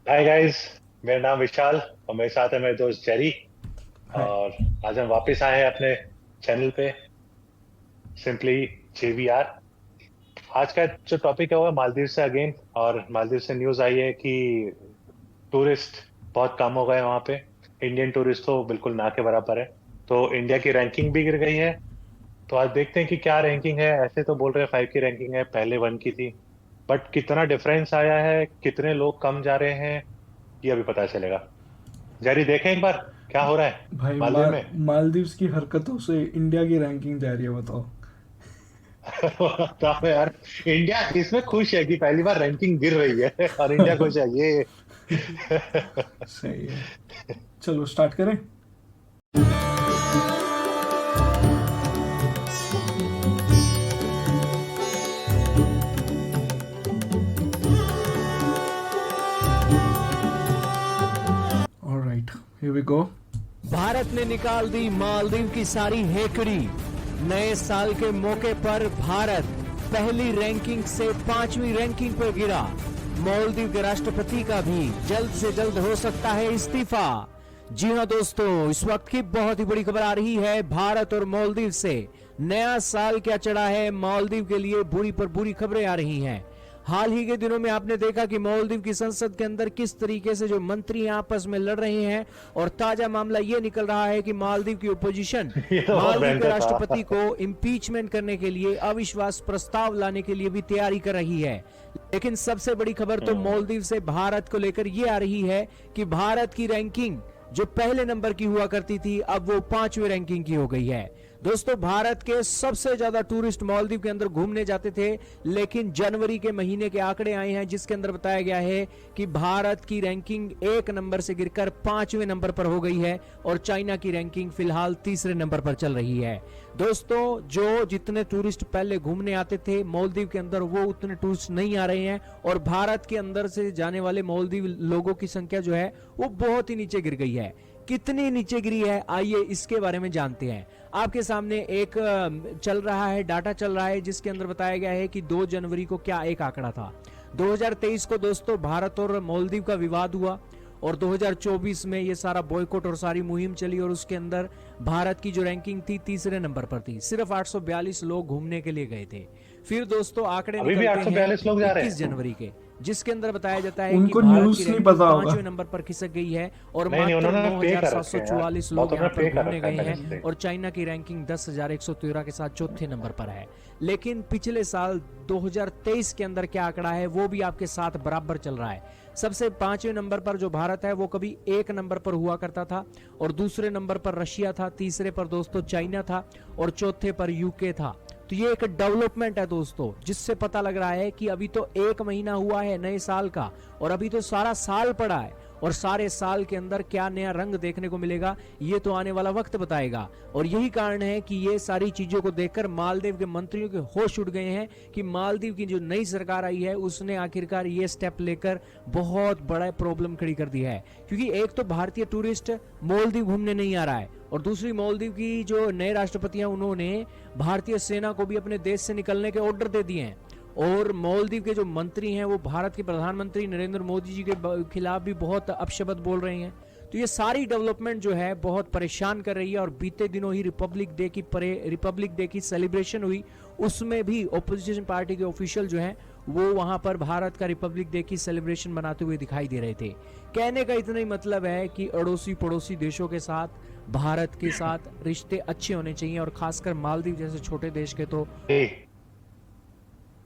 Hi guys. मेरा नाम विशाल और मेरे साथ है मेरे दोस्त जेरी। हाय। और आज हम वापस आए हैं अपने चैनल पे, सिंपली JVR। आज का जो टॉपिक है वो है मालदीव से अगेन। और मालदीव से न्यूज़ आई है कि टूरिस्ट बहुत कम हो गए वहाँ पे। इंडियन टूरिस्ट तो बिल्कुल ना के बराबर है। तो इंडिया की रैंकिंग भी गिर गई है। तो आज देखते हैं कि क्या रैंकिंग है। ऐसे तो बोल रहे हैं 5 की रैंकिंग है, पहले 1 की थी। बट कितना डिफरेंस आया है, कितने लोग कम जा रहे हैं, ये अभी पता चलेगा। जारी देखें एक बार क्या हो रहा है भाई मालदीव में। मालदीव्स की हरकतों से इंडिया की रैंकिंग जा रही है, बताओ। बताओ यार। इंडिया इसमें खुश है कि पहली बार रैंकिंग गिर रही है और इंडिया खुश है ये। सही है। चलो स्टार्ट करें। Alright, here we go. Bharat ने निकाल दी मालदीव की सारी हेकड़ी। नए साल के मौके पर भारत पहली रैंकिंग से 5वीं रैंकिंग पर गिरा। मालदीव के राष्ट्रपति का भी जल्द से जल्द हो सकता है इस्तीफा। जी हां दोस्तों, इस वक्त की बहुत ही बड़ी खबर आ रही है भारत और मालदीव से। नया साल क्या चढ़ा है, मालदीव के लिए बुरी पर बुरी खबरें आ रही हैं। हाल ही के दिनों में आपने देखा कि मालदीव की संसद के अंदर किस तरीके से जो मंत्री आपस में लड़ रहे हैं। और ताजा मामला यह निकल रहा है कि मालदीव की ओपोजिशन ये तो बहुत मालदीव के भयंकर राष्ट्रपति था। को इम्पीचमेंट करने के लिए, अविश्वास प्रस्ताव लाने के लिए भी तैयारी कर रही है। लेकिन सबसे बड़ी खबर तो हम्म। मालदीव से भारत को लेकर यह आ रही है कि भारत की रैंकिंग जो पहले नंबर की हुआ करती थी, अब वो 5वीं रैंकिंग की हो गई है। दोस्तों, भारत के सबसे ज्यादा टूरिस्ट मालदीव के अंदर घूमने जाते थे। लेकिन जनवरी के महीने के आंकड़े आए हैं जिसके अंदर बताया गया है कि भारत की रैंकिंग 1 नंबर से गिरकर 5वें नंबर पर हो गई है। और चाइना की रैंकिंग फिलहाल तीसरे नंबर पर चल रही है। दोस्तों, जो जितने टूरिस्ट पहले घूमने आते थे मालदीव के अंदर, वो उतने टूरिस्ट नहीं आ रहे हैं। और भारत के अंदर से जाने वाले मालदीव लोगों की संख्या जो है वो बहुत ही नीचे गिर गई है। कितनी नीचे गिरी है, आइए इसके बारे में जानते हैं। आपके सामने एक चल रहा है, डाटा चल रहा है जिसके अंदर बताया गया है कि 2 जनवरी को क्या एक आंकड़ा था। 2023 को दोस्तों भारत और मालदीव का विवाद हुआ। और 2024 में ये सारा बॉयकॉट और सारी मुहिम चली और उसके अंदर भारत की जो रैंकिंग थी तीसरे नंबर पर थी। सिर्फ 842 लोग घूमने के लिए गए थे। फिर दोस्तों आंकड़े अभी भी निकलते हैं 842 लोग जा रहे 21 हैं। जनवरी के, जिसके अंदर बताया जाता है कि उनको भारत की न्यूज़ नहीं रैंकिंग पता होगा। 5वें नंबर पर खिसक गई है। और नहीं नहीं, मात्र उन्होंने पे कर रखे हैं यार। 9,744 लोग बहुतों ने यहां पर पे कर घूमने रखा है गए पहले हैं। से। और चाइना की रैंकिंग 10,113 के साथ चौथे नंबर पर है। लेकिन पिछले साल 2023 के अंदर क्या आंकड़ा है वो भी आपके साथ बराबर चल रहा है। सबसे 5वें नंबर पर जो भारत है वो कभी 1 नंबर पर हुआ करता था। और दूसरे नंबर पर रशिया था, तीसरे पर दोस्तों चाइना था, और चौथे पर यूके था। तो ये एक डेवलपमेंट है दोस्तों, जिससे पता लग रहा है कि अभी तो 1 महीना हुआ है नए साल का, और अभी तो सारा साल पड़ा है। और सारे साल के अंदर क्या नया रंग देखने को मिलेगा, ये तो आने वाला वक्त बताएगा। और यही कारण है कि ये सारी चीजों को देखकर मालदीव के मंत्रियों के होश उड़ गए हैं कि मालदीव की जो नई सरकार आई है उसने आखिरकार ये स्टेप लेकर बहुत बड़ा प्रॉब्लम खड़ी कर दी है। क्योंकि एक तो भारतीय टूरिस्ट मालदीव घूमने नहीं आ रहा है, और दूसरी मालदीव की जो नए राष्ट्रपति हैं उन्होंने भारतीय सेना को भी अपने देश से निकलने के ऑर्डर दे दिए हैं। और मालदीव के जो मंत्री हैं वो भारत के प्रधानमंत्री नरेंद्र मोदी जी के खिलाफ भी बहुत अपशब्द बोल रहे हैं। तो ये सारी डेवलपमेंट जो है बहुत परेशान कर रही है। और बीते दिनों ही रिपब्लिक डे की सेलिब्रेशन हुई, उसमें भी ओपोजिशन पार्टी के ऑफिशियल जो हैं वो वहां पर भारत का रिपब्लिक डे की सेलिब्रेशन मनाते हुए दिखाई दे रहे थे। कहने का इतना ही मतलब है कि अड़ोसी पड़ोसी देशों के साथ भारत के साथ रिश्ते अच्छे होने चाहिए, और खासकर मालदीव जैसे छोटे देश के तो।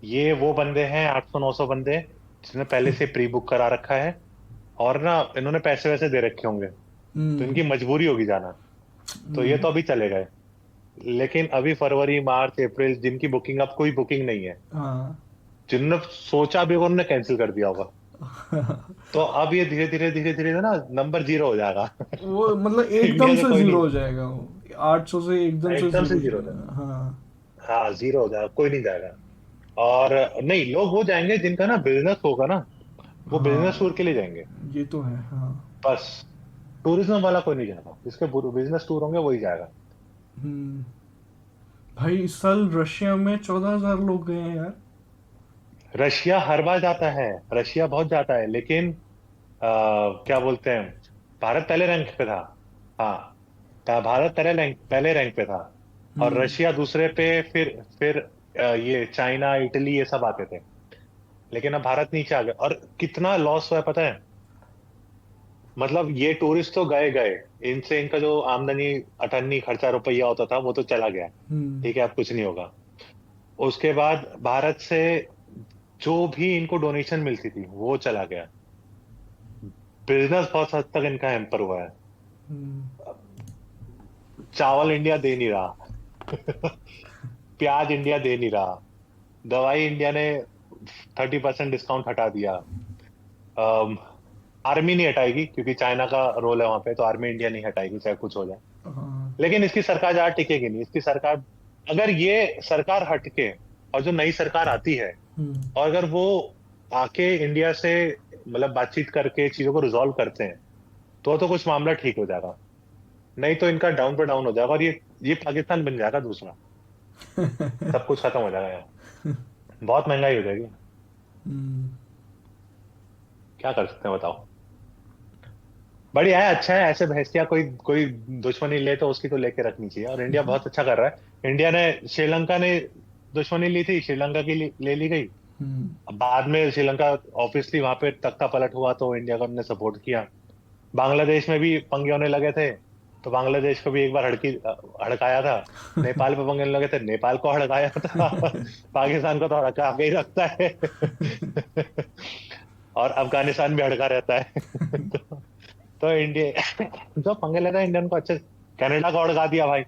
ये वो बंदे हैं 800-900 बंदे जिन्होंने पहले से प्री बुक करा रखा है। और ना इन्होंने पैसे वैसे दे रखे होंगे, तो हम्म। इनकी मजबूरी होगी जाना। तो ये हम्म। तो अभी चले गए। लेकिन अभी फरवरी मार्च अप्रैल जिनकी बुकिंग, अब कोई बुकिंग नहीं है। हाँ। जिन्होंने सोचा भी होगा उन्होंने कैंसिल कर दिया होगा। तो अब ये धीरे धीरे धीरे धीरे ना नंबर 0 हो जाएगा। वो मतलब इंडिया एकदम का से कोई जीरो नहीं, हो जाएगा वो। 800 से एकदम से एकदम से जीरो हो 0 हो जाएगा, जाएगा। हाँ। हाँ 0 हो जाएगा, कोई नहीं जाएगा। और नहीं, लोग वो जाएंगे जिनका ना बिजनेस होगा ना, वो बिजनेस हाँ, टूर के लिए जाएंगे ये तो है, हाँ। बस। टूरिज्म वाला कोई नहीं जाएगा, जिसके बिजनेस टूर होंगे वही जाएगा। हम्म। भाई इस साल रशिया में 14,000 लोग गए हैं यार। रशिया हर बार जाता है, रशिया बहुत जाता है, लेकिन क्या बोलते हैं, भारत पहले रैंक पे था। हाँ, भारत पहले रैंक पे था, और रशिया दूसरे पे, फिर ये चाइना, इटली, ये सब आते थे। लेकिन अब भारत नीचे आ गया, और कितना लॉस हुआ है पता है। मतलब ये टूरिस्ट तो गए गए, इनसे इनका जो आमदनी, अठन्नी खर्चा रुपया होता था, वो तो चला गया। ठीक है, अब कुछ नहीं होगा। उसके बाद भारत से जो भी इनको डोनेशन मिलती थी वो चला गया। बिजनेस बहुत हद तक इनका हैम्पर हुआ है। चावल इंडिया दे नहीं रहा। प्याज इंडिया दे नहीं रहा। दवाई इंडिया ने 30% डिस्काउंट हटा दिया। आर्मी नहीं हटाएगी, क्योंकि चाइना का रोल है वहां पे, तो आर्मी इंडिया नहीं हटाएगी चाहे कुछ हो जाए। हाँ। लेकिन इसकी सरकार ज्यादा टिकेगी नहीं। इसकी सरकार, अगर ये सरकार हटके और जो नई सरकार आती है, और अगर वो आके इंडिया से मतलब बातचीत करके चीजों को रिजॉल्व करते हैं, तो कुछ मामला ठीक हो जाएगा। नहीं तो इनका डाउन पे डाउन हो जाएगा, और ये पाकिस्तान बन जाएगा दूसरा। सब कुछ खत्म हो जाएगा यहाँ। बहुत महंगाई हो जाएगी। क्या कर सकते हैं बताओ। बढ़िया है, अच्छा है। ऐसे भैंसिया कोई कोई दुश्मनी ले तो उसकी तो लेके रखनी चाहिए, और इंडिया बहुत अच्छा कर रहा है। इंडिया ने, श्रीलंका ने दुश्मनी ली थी, श्रीलंका की ले ली गई। अब बाद में श्रीलंका ऑब्वियसली वहां पे तख्ता पलट हुआ, तो इंडिया को हमने सपोर्ट किया। बांग्लादेश में भी पंगे होने लगे थे, तो बांग्लादेश को भी एक बार हड़काया था। नेपाल पे पंगे होने लगे थे, नेपाल को हड़काया था। पाकिस्तान को तो हड़का के ही रखता है। और अफगानिस्तान भी हड़का रहता है। तो इंडिया जो पंगे लेता है इंडियन को अच्छे। कनाडा को हड़का दिया भाई।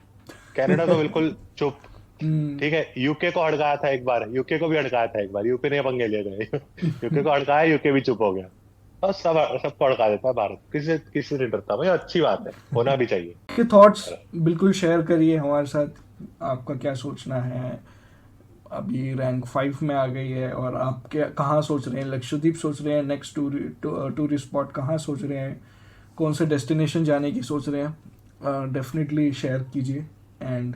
कनाडा तो बिल्कुल चुप। ठीक है, यूके को हड़काया था एक बार, यूके को भी हड़काया था एक बार, यूके ने पंगे लिए थे। यूके को हड़काया, यूके भी चुप हो गया। और सबको हड़का देता है भारत, किसी किसी से नहीं डरता भाई। अच्छी बात है, होना भी चाहिए। के थॉट्स बिल्कुल शेयर करिए हमारे साथ, आपका क्या सोचना है। अभी रैंक 5 में आ गई है, और आप क्या कहाँ सोच रहे हैं, लक्षद्वीप सोच रहे हैं, नेक्स्ट टूरिस्ट स्पॉट कहाँ सोच रहे हैं, कौन से डेस्टिनेशन जाने की सोच रहे हैं, डेफिनेटली शेयर कीजिए। एंड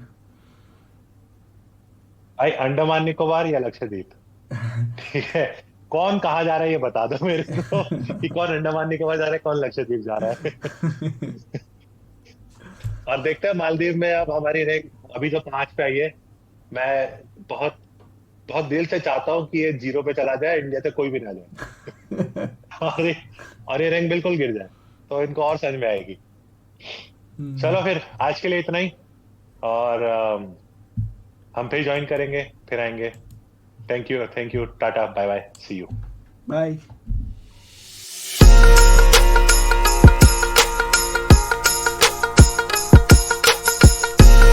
भाई, अंडमान निकोबार या लक्षद्वीप? ठीक है, कौन कहाँ जा रहा है ये बता दो मेरे को, कि कौन अंडमान निकोबार जा रहा है, कौन लक्षद्वीप जा रहा है। और देखते हैं मालदीव में अब हमारी रैंक अभी जो 5 पे आई है। मैं बहुत बहुत दिल से चाहता हूँ कि ये 0 पे चला जाए, इंडिया से कोई भी ना जाए। और ये रैंक बिल्कुल गिर जाए, तो इनको और समझ में आएगी। चलो फिर आज के लिए इतना ही। और हम फिर ज्वाइन करेंगे, फिर आएंगे। Thank you, tata, bye bye, see you. Bye.